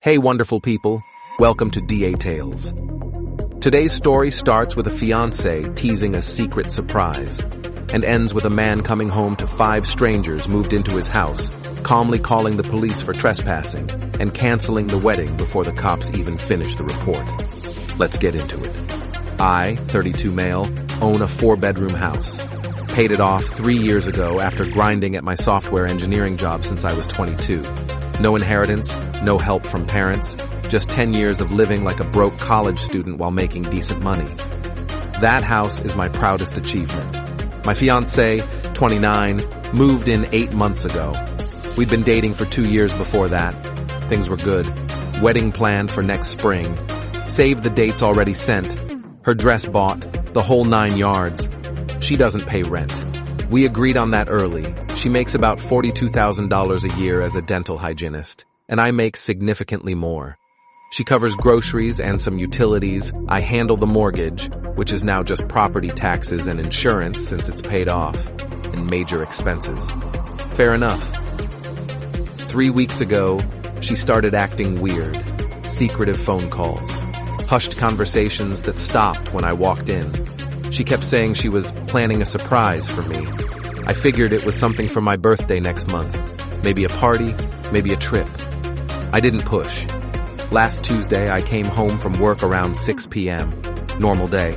Hey wonderful people, welcome to DA Tales. Today's story starts with a fiancé teasing a secret surprise and ends with a man coming home to 5 strangers moved into his house, calmly calling the police for trespassing and canceling the wedding before the cops even finish the report. Let's get into it. I, 32 male, own a 4-bedroom house. Paid it off 3 years ago after grinding at my software engineering job since I was 22. No inheritance, no help from parents, just 10 years of living like a broke college student while making decent money. That house is my proudest achievement. My fiancée, 29, moved in 8 months ago. We'd been dating for 2 years before that. Things were good. Wedding planned for next spring. Saved the dates already sent. Her dress bought, the whole 9 yards. She doesn't pay rent. We agreed on that early. She makes about $42,000 a year as a dental hygienist, and I make significantly more. She covers groceries and some utilities. I handle the mortgage, which is now just property taxes and insurance since it's paid off, and major expenses. Fair enough. 3 weeks ago, she started acting weird. Secretive phone calls. Hushed conversations that stopped when I walked in. She kept saying she was planning a surprise for me. I figured it was something for my birthday next month. Maybe a party, maybe a trip. I didn't push. Last Tuesday, I came home from work around 6 p.m. Normal day.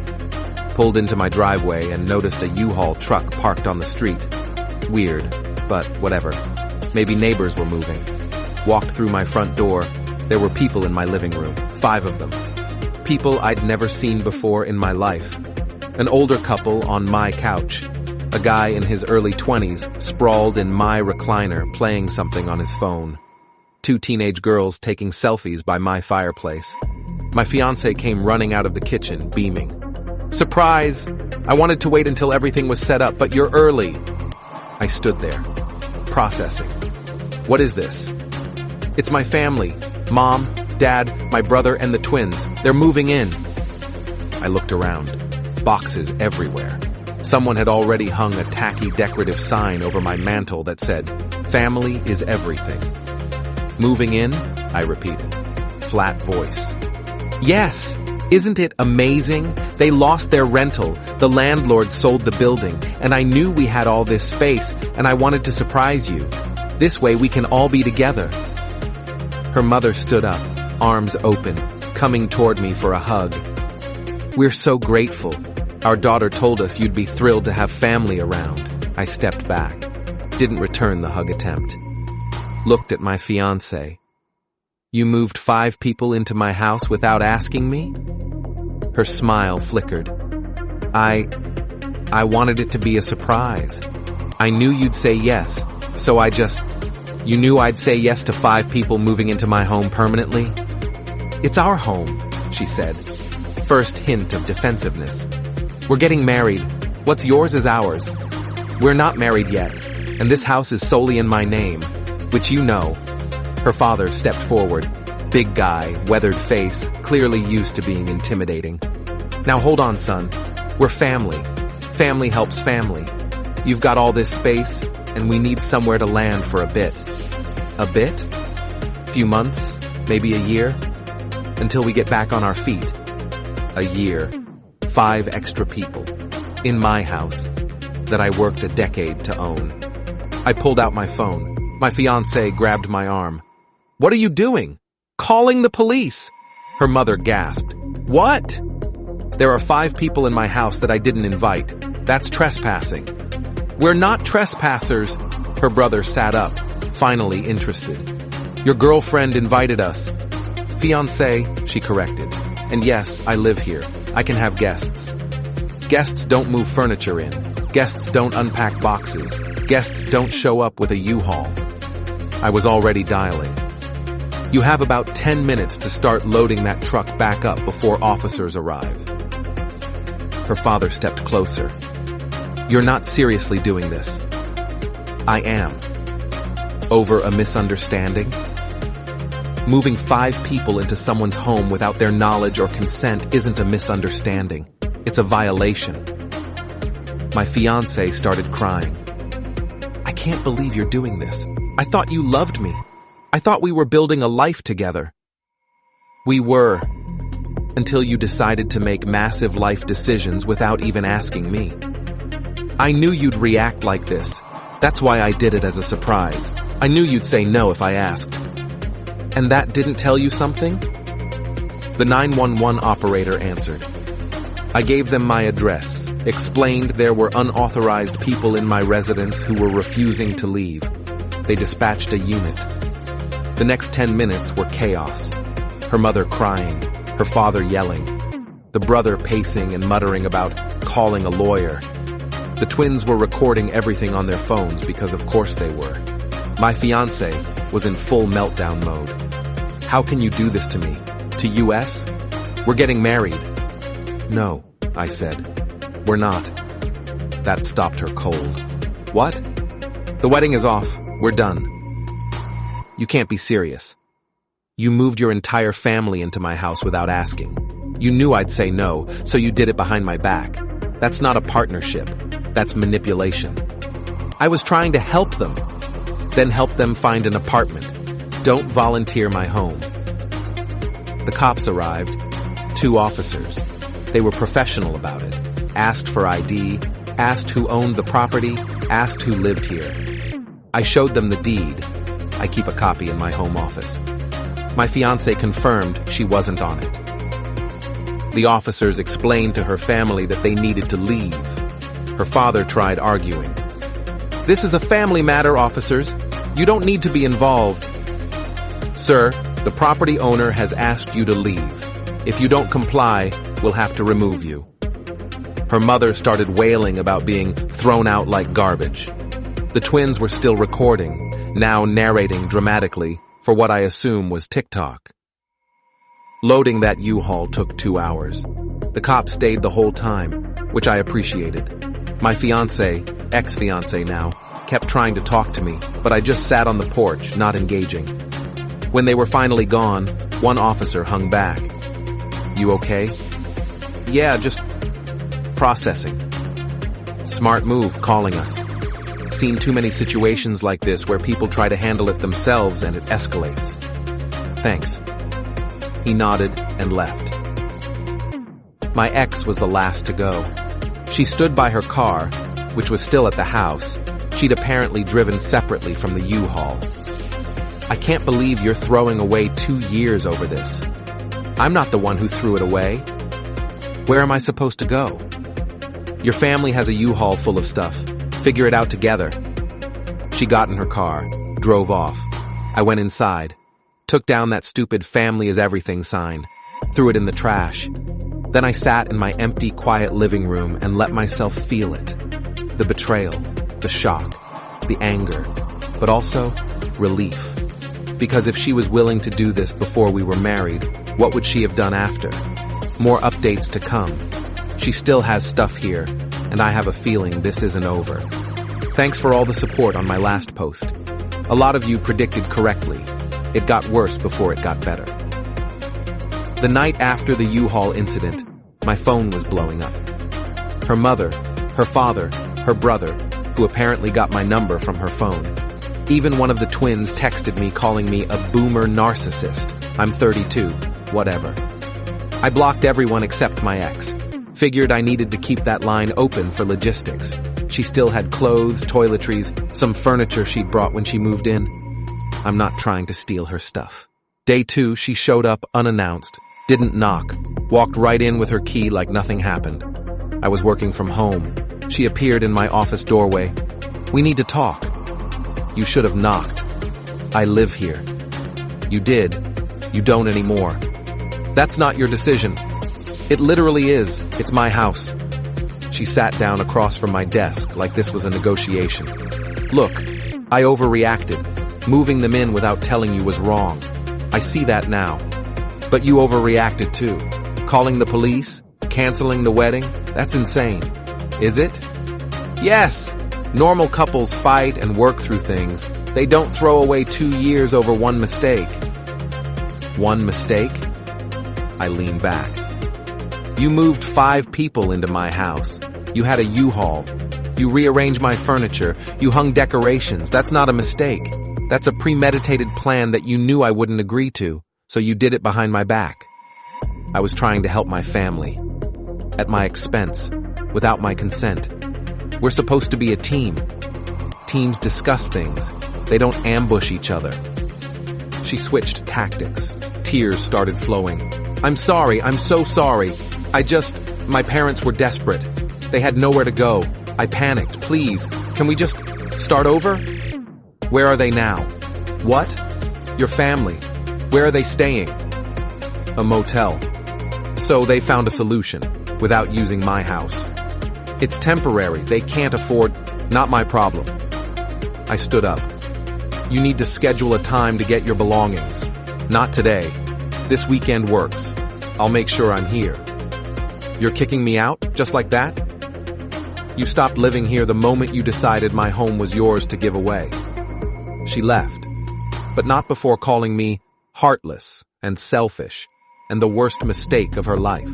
Pulled into my driveway and noticed a U-Haul truck parked on the street. Weird, but whatever. Maybe neighbors were moving. Walked through my front door. There were people in my living room, 5 of them. People I'd never seen before in my life. An older couple on my couch. A guy in his early 20s sprawled in my recliner playing something on his phone. 2 teenage girls taking selfies by my fireplace. My fiancé came running out of the kitchen, beaming. Surprise! I wanted to wait until everything was set up, but you're early. I stood there, processing. What is this? It's my family. Mom, Dad, my brother, and the twins. They're moving in. I looked around. Boxes everywhere. Someone had already hung a tacky decorative sign over my mantle that said, "Family is everything." Moving in? I repeated. Flat voice. Yes! Isn't it amazing? They lost their rental. The landlord sold the building, and I knew we had all this space, and I wanted to surprise you. This way we can all be together. Her mother stood up, arms open, coming toward me for a hug. We're so grateful. Our daughter told us you'd be thrilled to have family around. I stepped back. Didn't return the hug attempt. Looked at my fiancé. You moved 5 people into my house without asking me? Her smile flickered. I wanted it to be a surprise. I knew you'd say yes, so You knew I'd say yes to 5 people moving into my home permanently? It's our home, she said. First hint of defensiveness. We're getting married. What's yours is ours. We're not married yet, and this house is solely in my name, which you know. Her father stepped forward. Big guy, weathered face, clearly used to being intimidating. Now hold on, son. We're family. Family helps family. You've got all this space, and we need somewhere to land for a bit. A bit? Few months? Maybe a year? Until we get back on our feet. A year. 5 extra people. In my house. That I worked a decade to own. I pulled out my phone. My fiancé grabbed my arm. What are you doing? Calling the police! Her mother gasped. What? There are 5 people in my house that I didn't invite. That's trespassing. We're not trespassers. Her brother sat up, finally interested. Your girlfriend invited us. Fiancé, she corrected. And yes, I live here. I can have guests. Guests don't move furniture in. Guests don't unpack boxes. Guests don't show up with a U-Haul. I was already dialing. You have about 10 minutes to start loading that truck back up before officers arrive. Her father stepped closer. You're not seriously doing this. I am. Over a misunderstanding? Moving 5 people into someone's home without their knowledge or consent isn't a misunderstanding. It's a violation. My fiancé started crying. I can't believe you're doing this. I thought you loved me. I thought we were building a life together. We were, until you decided to make massive life decisions without even asking me. I knew you'd react like this. That's why I did it as a surprise. I knew you'd say no if I asked. And that didn't tell you something? The 911 operator answered. I gave them my address, explained there were unauthorized people in my residence who were refusing to leave. They dispatched a unit. The next 10 minutes were chaos. Her mother crying, her father yelling, the brother pacing and muttering about calling a lawyer. The twins were recording everything on their phones because of course they were. My fiancé was in full meltdown mode. How can you do this to me? To US? We're getting married. No, I said. We're not. That stopped her cold. What? The wedding is off. We're done. You can't be serious. You moved your entire family into my house without asking. You knew I'd say no, so you did it behind my back. That's not a partnership. That's manipulation. I was trying to help them, then help them find an apartment. Don't volunteer my home. The cops arrived, 2 officers. They were professional about it. Asked for ID, asked who owned the property, asked who lived here. I showed them the deed. I keep a copy in my home office. My fiancée confirmed she wasn't on it. The officers explained to her family that they needed to leave. Her father tried arguing. This is a family matter, officers. You don't need to be involved. Sir, the property owner has asked you to leave. If you don't comply, we'll have to remove you. Her mother started wailing about being thrown out like garbage. The twins were still recording, now narrating dramatically for what I assume was TikTok. Loading that U-Haul took 2 hours. The cops stayed the whole time, which I appreciated. My fiancé, ex-fiancé now, kept trying to talk to me, but I just sat on the porch, not engaging. When they were finally gone, one officer hung back. You okay? Yeah, just processing. Smart move, calling us. Seen too many situations like this where people try to handle it themselves and it escalates. Thanks. He nodded and left. My ex was the last to go. She stood by her car, which was still at the house. She'd apparently driven separately from the U-Haul. I can't believe you're throwing away 2 years over this. I'm not the one who threw it away. Where am I supposed to go? Your family has a U-Haul full of stuff. Figure it out together. She got in her car, drove off. I went inside, took down that stupid family is everything sign, threw it in the trash. Then I sat in my empty, quiet living room and let myself feel it. The betrayal, the shock, the anger, but also relief. Because if she was willing to do this before we were married, what would she have done after? More updates to come. She still has stuff here, and I have a feeling this isn't over. Thanks for all the support on my last post. A lot of you predicted correctly. It got worse before it got better. The night after the U-Haul incident, my phone was blowing up. Her mother, her father, her brother, who apparently got my number from her phone. Even one of the twins texted me calling me a boomer narcissist. I'm 32, whatever. I blocked everyone except my ex. Figured I needed to keep that line open for logistics. She still had clothes, toiletries, some furniture she'd brought when she moved in. I'm not trying to steal her stuff. Day 2, she showed up unannounced, didn't knock, walked right in with her key like nothing happened. I was working from home. She appeared in my office doorway. We need to talk. You should have knocked. I live here. You did. You don't anymore. That's not your decision. It literally is. It's my house. She sat down across from my desk like this was a negotiation. Look, I overreacted. Moving them in without telling you was wrong. I see that now. But you overreacted too. Calling the police, canceling the wedding, that's insane. Is it? Yes! Normal couples fight and work through things. They don't throw away 2 years over one mistake. One mistake? I lean back. You moved 5 people into my house. You had a U-Haul. You rearranged my furniture. You hung decorations. That's not a mistake. That's a premeditated plan that you knew I wouldn't agree to. So you did it behind my back. I was trying to help my family. At my expense, without my consent. We're supposed to be a team. Teams discuss things. They don't ambush each other. She switched tactics. Tears started flowing. I'm sorry, I'm so sorry. My parents were desperate. They had nowhere to go. I panicked. Please, can we just start over? Where are they now? What? Your family. Where are they staying? A motel. So they found a solution, without using my house. It's temporary. They can't afford. Not my problem. I stood up. You need to schedule a time to get your belongings. Not today. This weekend works. I'll make sure I'm here. You're kicking me out, just like that? You stopped living here the moment you decided my home was yours to give away. She left, but not before calling me heartless and selfish and the worst mistake of her life.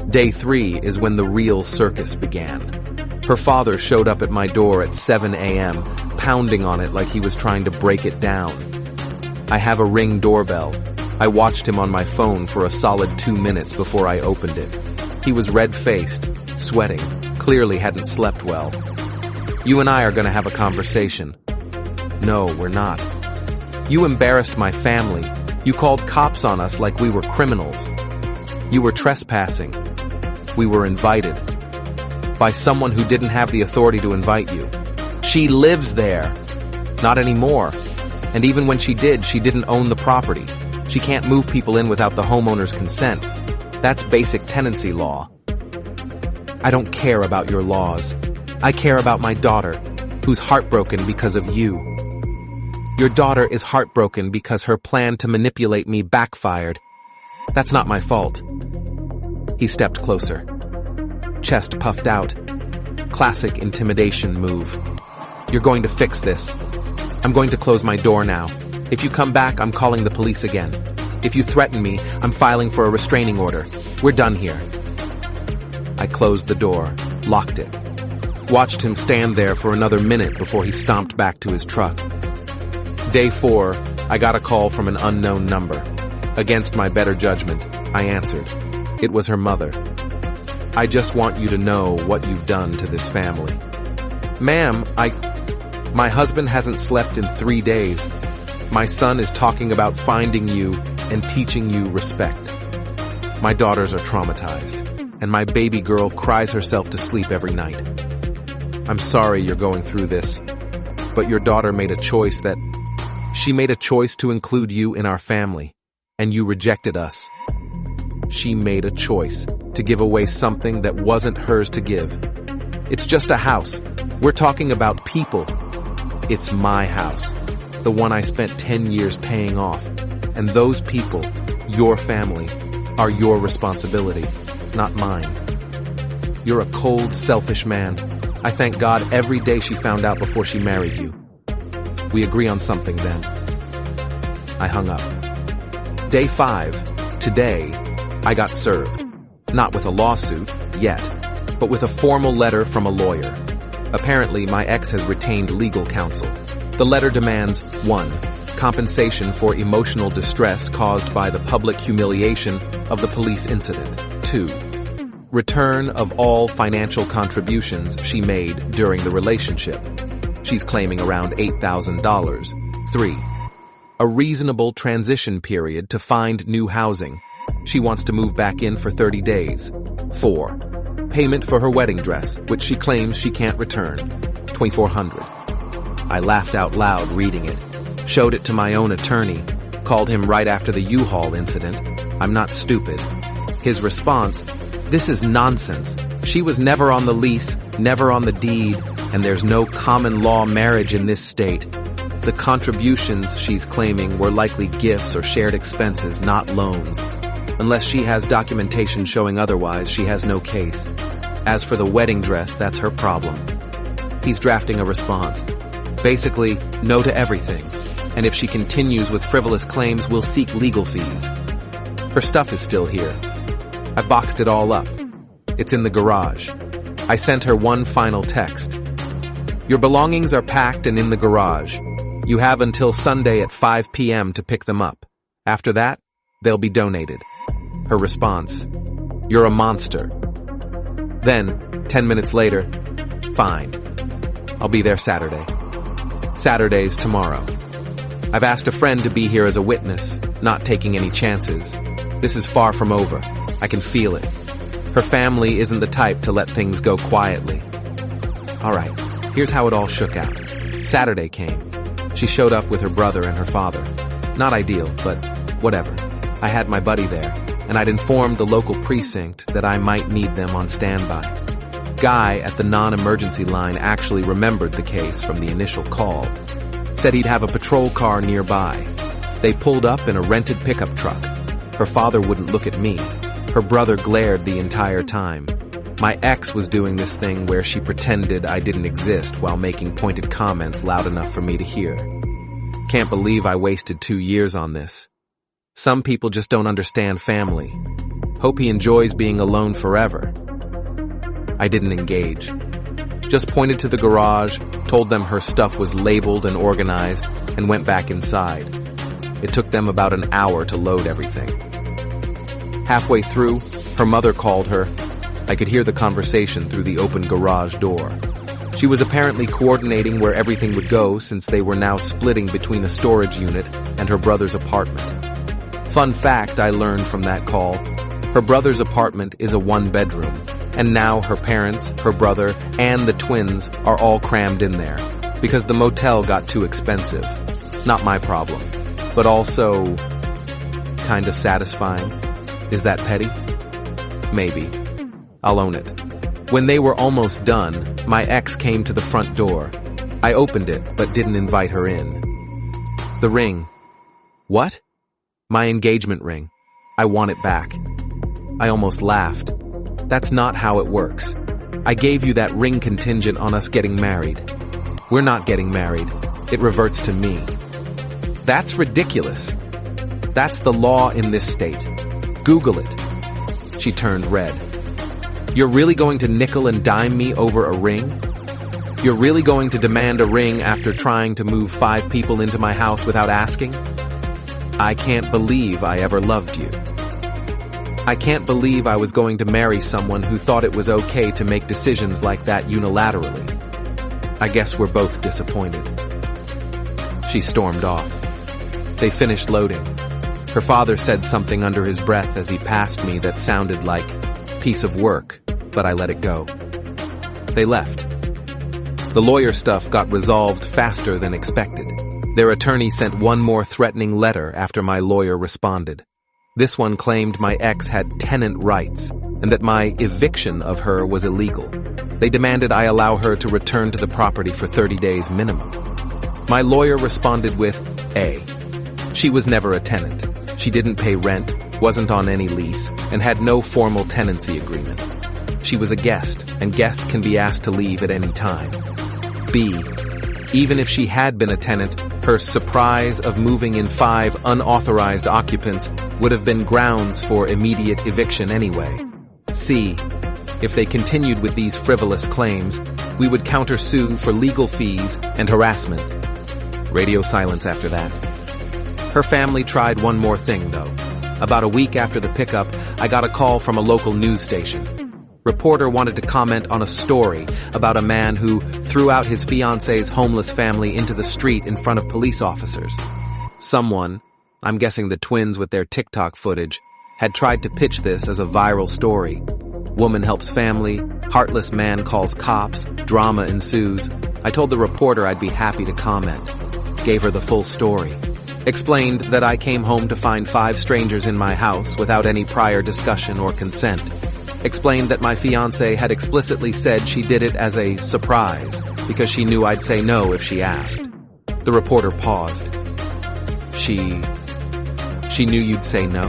Day 3 is when the real circus began. Her father showed up at my door at 7 a.m., pounding on it like he was trying to break it down. I have a Ring doorbell. I watched him on my phone for a solid 2 minutes before I opened it. He was red-faced, sweating, clearly hadn't slept well. You and I are going to have a conversation. No, we're not. You embarrassed my family. You called cops on us like we were criminals. You were trespassing. We were invited. By someone who didn't have the authority to invite you. She lives there. Not anymore. And even when she did, she didn't own the property. She can't move people in without the homeowner's consent. That's basic tenancy law. I don't care about your laws. I care about my daughter, who's heartbroken because of you. Your daughter is heartbroken because her plan to manipulate me backfired. That's not my fault. He stepped closer. Chest puffed out. Classic intimidation move. You're going to fix this. I'm going to close my door now. If you come back, I'm calling the police again. If you threaten me, I'm filing for a restraining order. We're done here. I closed the door, locked it. Watched him stand there for another minute before he stomped back to his truck. Day 4, I got a call from an unknown number. Against my better judgment, I answered. It was her mother. I just want you to know what you've done to this family. Ma'am, my husband hasn't slept in 3 days. My son is talking about finding you and teaching you respect. My daughters are traumatized, and my baby girl cries herself to sleep every night. I'm sorry you're going through this, but your daughter made a choice she made a choice to include you in our family, and you rejected us. She made a choice to give away something that wasn't hers to give. It's just a house. We're talking about people. It's my house, the one I spent 10 years paying off. And those people, your family, are your responsibility, not mine. You're a cold, selfish man. I thank God every day she found out before she married you. We agree on something then. I hung up. Day 5, today, I got served. Not with a lawsuit, yet, but with a formal letter from a lawyer. Apparently, my ex has retained legal counsel. The letter demands 1. Compensation for emotional distress caused by the public humiliation of the police incident. 2. Return of all financial contributions she made during the relationship. She's claiming around $8,000. 3. A reasonable transition period to find new housing. She wants to move back in for 30 days. 4. Payment for her wedding dress, which she claims she can't return. $2,400. I laughed out loud reading it. Showed it to my own attorney. Called him right after the U-Haul incident. I'm not stupid. His response, this is nonsense. She was never on the lease, never on the deed, and there's no common law marriage in this state. The contributions she's claiming were likely gifts or shared expenses, not loans. Unless she has documentation showing otherwise, she has no case. As for the wedding dress, that's her problem. He's drafting a response. Basically, no to everything. And if she continues with frivolous claims, we'll seek legal fees. Her stuff is still here. I boxed it all up. It's in the garage. I sent her one final text. Your belongings are packed and in the garage. You have until Sunday at 5 p.m. to pick them up. After that, they'll be donated. Her response, "You're a monster." Then, 10 minutes later, "Fine. I'll be there Saturday." Saturday's tomorrow. I've asked a friend to be here as a witness, not taking any chances. This is far from over. I can feel it. Her family isn't the type to let things go quietly. All right, here's how it all shook out. Saturday came. She showed up with her brother and her father. Not ideal, but whatever. I had my buddy there, and I'd informed the local precinct that I might need them on standby. Guy at the non-emergency line actually remembered the case from the initial call. Said he'd have a patrol car nearby. They pulled up in a rented pickup truck. Her father wouldn't look at me. Her brother glared the entire time. My ex was doing this thing where she pretended I didn't exist while making pointed comments loud enough for me to hear. Can't believe I wasted 2 years on this. Some people just don't understand family. Hope he enjoys being alone forever. I didn't engage. Just pointed to the garage, told them her stuff was labeled and organized, and went back inside. It took them about an hour to load everything. Halfway through, her mother called her. I could hear the conversation through the open garage door. She was apparently coordinating where everything would go since they were now splitting between a storage unit and her brother's apartment. Fun fact I learned from that call, her brother's apartment is a one-bedroom, and now her parents, her brother, and the twins are all crammed in there because the motel got too expensive. Not my problem, but also kinda satisfying. Is that petty? Maybe. I'll own it. When they were almost done, my ex came to the front door. I opened it, but didn't invite her in. The ring. What? My engagement ring. I want it back. I almost laughed. That's not how it works. I gave you that ring contingent on us getting married. We're not getting married. It reverts to me. That's ridiculous. That's the law in this state. Google it. She turned red. You're really going to nickel and dime me over a ring? You're really going to demand a ring after trying to move 5 people into my house without asking? I can't believe I ever loved you. I can't believe I was going to marry someone who thought it was okay to make decisions like that unilaterally. I guess we're both disappointed. She stormed off. They finished loading. Her father said something under his breath as he passed me that sounded like piece of work, but I let it go. They left. The lawyer stuff got resolved faster than expected. Their attorney sent one more threatening letter after my lawyer responded. This one claimed my ex had tenant rights and that my eviction of her was illegal. They demanded I allow her to return to the property for 30 days minimum. My lawyer responded with A. She was never a tenant. She didn't pay rent, wasn't on any lease, and had no formal tenancy agreement. She was a guest, and guests can be asked to leave at any time. B. Even if she had been a tenant, her surprise of moving in 5 unauthorized occupants would have been grounds for immediate eviction anyway. C. If they continued with these frivolous claims, we would countersue for legal fees and harassment. Radio silence after that. Her family tried one more thing, though. About a week after the pickup, I got a call from a local news station. Reporter wanted to comment on a story about a man who threw out his fiancée's homeless family into the street in front of police officers. Someone, I'm guessing the twins with their TikTok footage, had tried to pitch this as a viral story. Woman helps family, heartless man calls cops, drama ensues. I told the reporter I'd be happy to comment. Gave her the full story. Explained that I came home to find 5 strangers in my house without any prior discussion or consent. Explained that my fiancée had explicitly said she did it as a surprise because she knew I'd say no if she asked. The reporter paused. She knew you'd say no?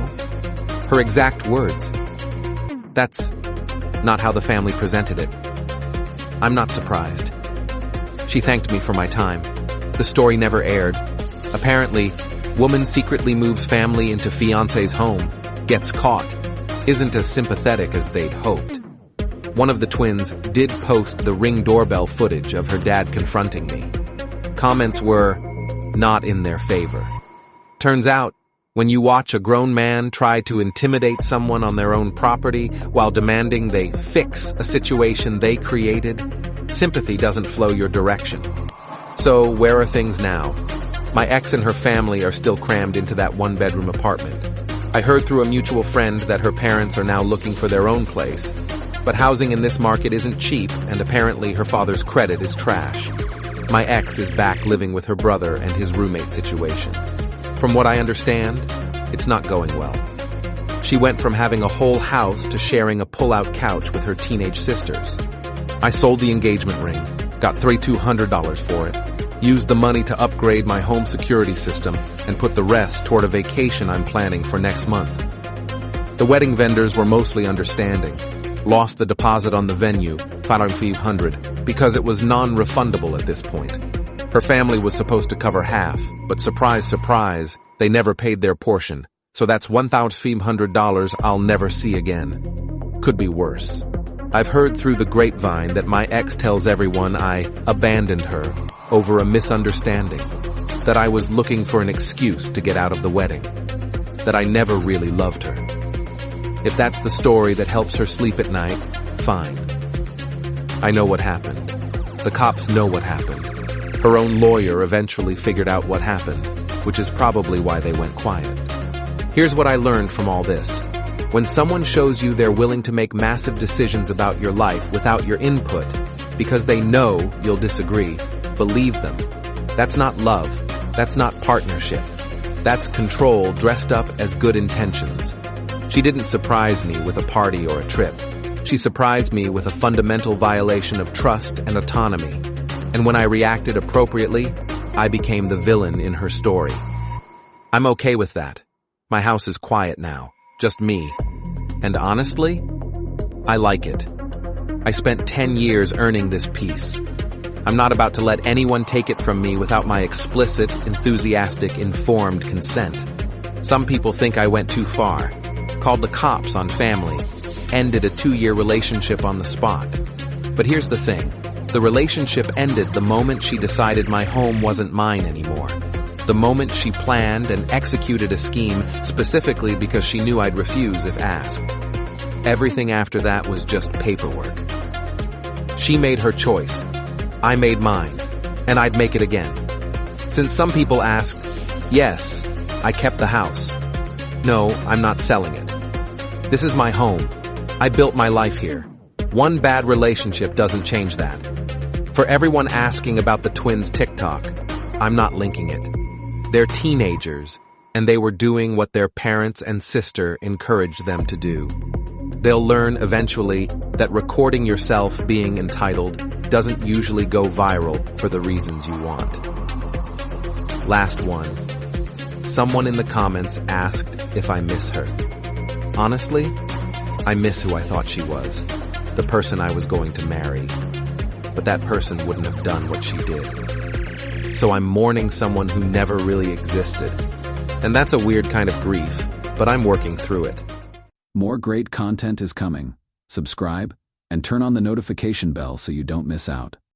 Her exact words. That's not how the family presented it. I'm not surprised. She thanked me for my time. The story never aired. Apparently, woman secretly moves family into fiancé's home, gets caught, isn't as sympathetic as they'd hoped. One of the twins did post the Ring doorbell footage of her dad confronting me. Comments were not in their favor. Turns out, When you watch a grown man try to intimidate someone on their own property while demanding they fix a situation they created, sympathy doesn't flow your direction. So, where are things now? My ex and her family are still crammed into that one-bedroom apartment. I heard through a mutual friend that her parents are now looking for their own place, but housing in this market isn't cheap, and apparently her father's credit is trash. My ex is back living with her brother and his roommate situation. From what I understand, it's not going well. She went from having a whole house to sharing a pull-out couch with her teenage sisters. I sold the engagement ring, got $3,200 for it, used the money to upgrade my home security system, and put the rest toward a vacation I'm planning for next month. The wedding vendors were mostly understanding. Lost the deposit on the venue, $500, because it was non-refundable at this point. Her family was supposed to cover half, but surprise, surprise, they never paid their portion, so that's $1,500 I'll never see again. Could be worse. I've heard through the grapevine that my ex tells everyone I abandoned her over a misunderstanding, that I was looking for an excuse to get out of the wedding, that I never really loved her. If that's the story that helps her sleep at night, fine. I know what happened. The cops know what happened. Her own lawyer eventually figured out what happened, which is probably why they went quiet. Here's what I learned from all this. When someone shows you they're willing to make massive decisions about your life without your input, because they know you'll disagree, believe them. That's not love. That's not partnership. That's control dressed up as good intentions. She didn't surprise me with a party or a trip. She surprised me with a fundamental violation of trust and autonomy. And when I reacted appropriately, I became the villain in her story. I'm okay with that. My house is quiet now. Just me. And honestly, I like it. I spent 10 years earning this peace. I'm not about to let anyone take it from me without my explicit, enthusiastic, informed consent. Some people think I went too far, called the cops on family, ended a 2-year relationship on the spot. But here's the thing. The relationship ended the moment she decided my home wasn't mine anymore. The moment she planned and executed a scheme specifically because she knew I'd refuse if asked. Everything after that was just paperwork. She made her choice. I made mine. And I'd make it again. Since some people asked, yes, I kept the house. No, I'm not selling it. This is my home. I built my life here. One bad relationship doesn't change that. For everyone asking about the twins' TikTok, I'm not linking it. They're teenagers, and they were doing what their parents and sister encouraged them to do. They'll learn eventually that recording yourself being entitled doesn't usually go viral for the reasons you want. Last one. Someone in the comments asked if I miss her. Honestly, I miss who I thought she was, the person I was going to marry. But that person wouldn't have done what she did. So I'm mourning someone who never really existed. And that's a weird kind of grief, but I'm working through it. More great content is coming. Subscribe and turn on the notification bell so you don't miss out.